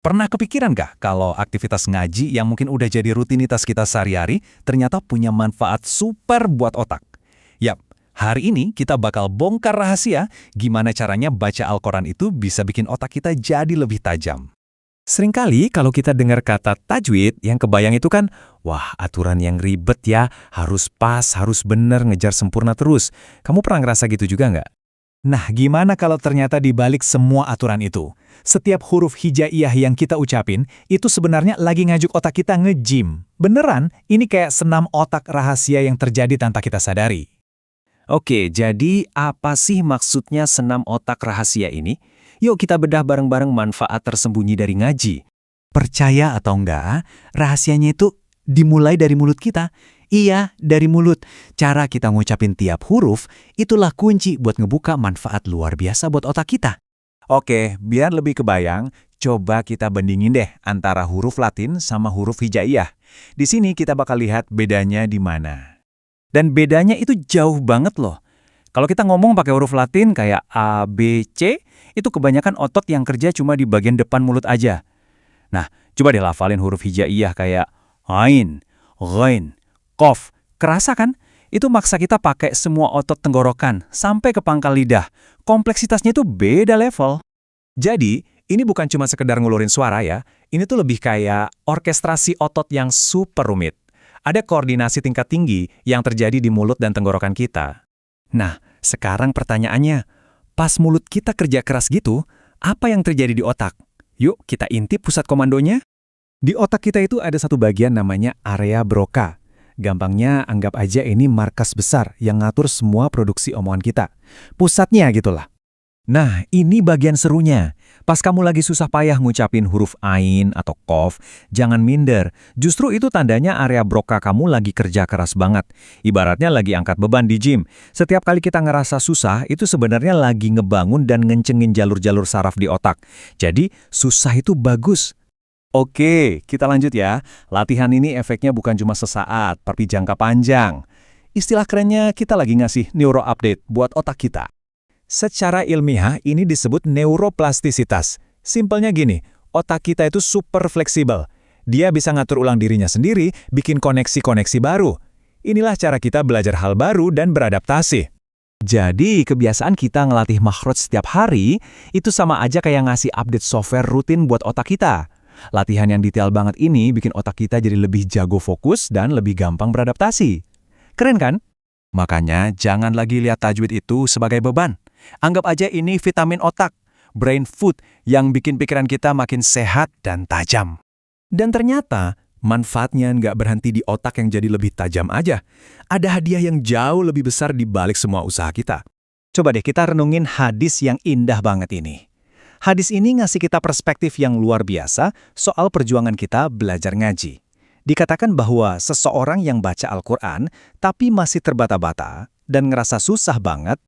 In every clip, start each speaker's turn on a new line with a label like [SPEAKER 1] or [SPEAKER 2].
[SPEAKER 1] Pernah kepikiran nggak kalau aktivitas ngaji yang mungkin udah jadi rutinitas kita sehari-hari ternyata punya manfaat super buat otak? Yap, hari ini kita bakal bongkar rahasia gimana caranya baca Al-Quran itu bisa bikin otak kita jadi lebih tajam.
[SPEAKER 2] Seringkali kalau kita dengar kata tajwid, yang kebayang itu kan, wah aturan yang ribet ya, harus pas, harus bener, ngejar sempurna terus. Kamu pernah ngerasa gitu juga nggak?
[SPEAKER 1] Nah, gimana kalau ternyata di balik semua aturan itu, setiap huruf hijaiyah yang kita ucapin, itu sebenarnya lagi ngajuk otak kita nge-gym. Beneran, ini kayak senam otak rahasia yang terjadi tanpa kita sadari.
[SPEAKER 2] Oke, jadi apa sih maksudnya senam otak rahasia ini? Yuk kita bedah bareng-bareng manfaat tersembunyi dari ngaji.
[SPEAKER 1] Percaya atau enggak, rahasianya itu dimulai dari mulut kita. Iya, dari mulut. Cara kita ngucapin tiap huruf, itulah kunci buat ngebuka manfaat luar biasa buat otak kita. Oke, biar lebih kebayang, coba kita bandingin deh antara huruf Latin sama huruf hijaiyah. Di sini kita bakal lihat bedanya di mana.
[SPEAKER 2] Dan bedanya itu jauh banget loh. Kalau kita ngomong pakai huruf Latin kayak A, B, C, itu kebanyakan otot yang kerja cuma di bagian depan mulut aja. Nah, coba deh lafalin huruf hijaiyah kayak Ain, Ghain, Qaf. Kerasa kan? Itu maksa kita pakai semua otot tenggorokan, sampai ke pangkal lidah. Kompleksitasnya itu beda level.
[SPEAKER 1] Jadi, ini bukan cuma sekedar ngulurin suara ya, ini tuh lebih kayak orkestrasi otot yang super rumit. Ada koordinasi tingkat tinggi yang terjadi di mulut dan tenggorokan kita. Nah, sekarang pertanyaannya, pas mulut kita kerja keras gitu, apa yang terjadi di otak? Yuk, kita intip pusat komandonya. Di otak kita itu ada satu bagian namanya area Broca. Gampangnya, anggap aja ini markas besar yang ngatur semua produksi omongan kita. Pusatnya gitulah. Nah, ini bagian serunya. Pas kamu lagi susah payah ngucapin huruf Ain atau Qaf, jangan minder. Justru itu tandanya area Broca kamu lagi kerja keras banget. Ibaratnya lagi angkat beban di gym. Setiap kali kita ngerasa susah, itu sebenarnya lagi ngebangun dan ngencengin jalur-jalur saraf di otak. Jadi, susah itu bagus. Oke, kita lanjut ya. Latihan ini efeknya bukan cuma sesaat, tapi jangka panjang. Istilah kerennya kita lagi ngasih neuro update buat otak kita. Secara ilmiah, ini disebut neuroplastisitas. Simpelnya gini, otak kita itu super fleksibel. Dia bisa ngatur ulang dirinya sendiri, bikin koneksi-koneksi baru. Inilah cara kita belajar hal baru dan beradaptasi. Jadi, kebiasaan kita ngelatih makhraj setiap hari, itu sama aja kayak ngasih update software rutin buat otak kita. Latihan yang detail banget ini bikin otak kita jadi lebih jago fokus dan lebih gampang beradaptasi. Keren kan? Makanya jangan lagi lihat tajwid itu sebagai beban. Anggap aja ini vitamin otak, brain food yang bikin pikiran kita makin sehat dan tajam. Dan ternyata manfaatnya nggak berhenti di otak yang jadi lebih tajam aja. Ada hadiah yang jauh lebih besar di balik semua usaha kita. Coba deh kita renungin hadis yang indah banget ini. Hadis ini ngasih kita perspektif yang luar biasa soal perjuangan kita belajar ngaji. Dikatakan bahwa seseorang yang baca Al-Quran tapi masih terbata-bata dan ngerasa susah banget,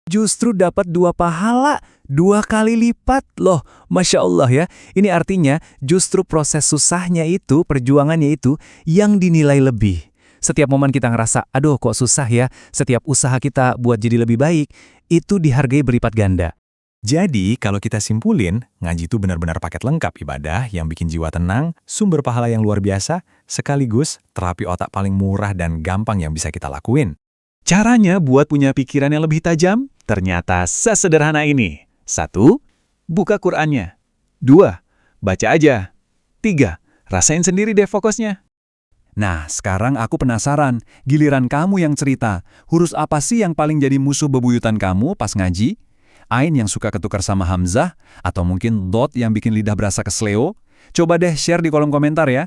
[SPEAKER 1] justru dapat 2 pahala, 2 kali lipat loh. Masya Allah ya, ini artinya justru proses susahnya itu, perjuangannya itu yang dinilai lebih. Setiap momen kita ngerasa, aduh kok susah ya, setiap usaha kita buat jadi lebih baik, itu dihargai berlipat ganda. Jadi, kalau kita simpulin, ngaji itu benar-benar paket lengkap ibadah yang bikin jiwa tenang, sumber pahala yang luar biasa, sekaligus terapi otak paling murah dan gampang yang bisa kita lakuin. Caranya buat punya pikiran yang lebih tajam, ternyata sesederhana ini. 1. Buka Qur'annya. 2. Baca aja. 3. Rasain sendiri deh fokusnya. Nah, sekarang aku penasaran, giliran kamu yang cerita, huruf apa sih yang paling jadi musuh bebuyutan kamu pas ngaji? Ain yang suka ketukar sama Hamzah, atau mungkin dot yang bikin lidah berasa kesleo? Coba deh share di kolom komentar ya.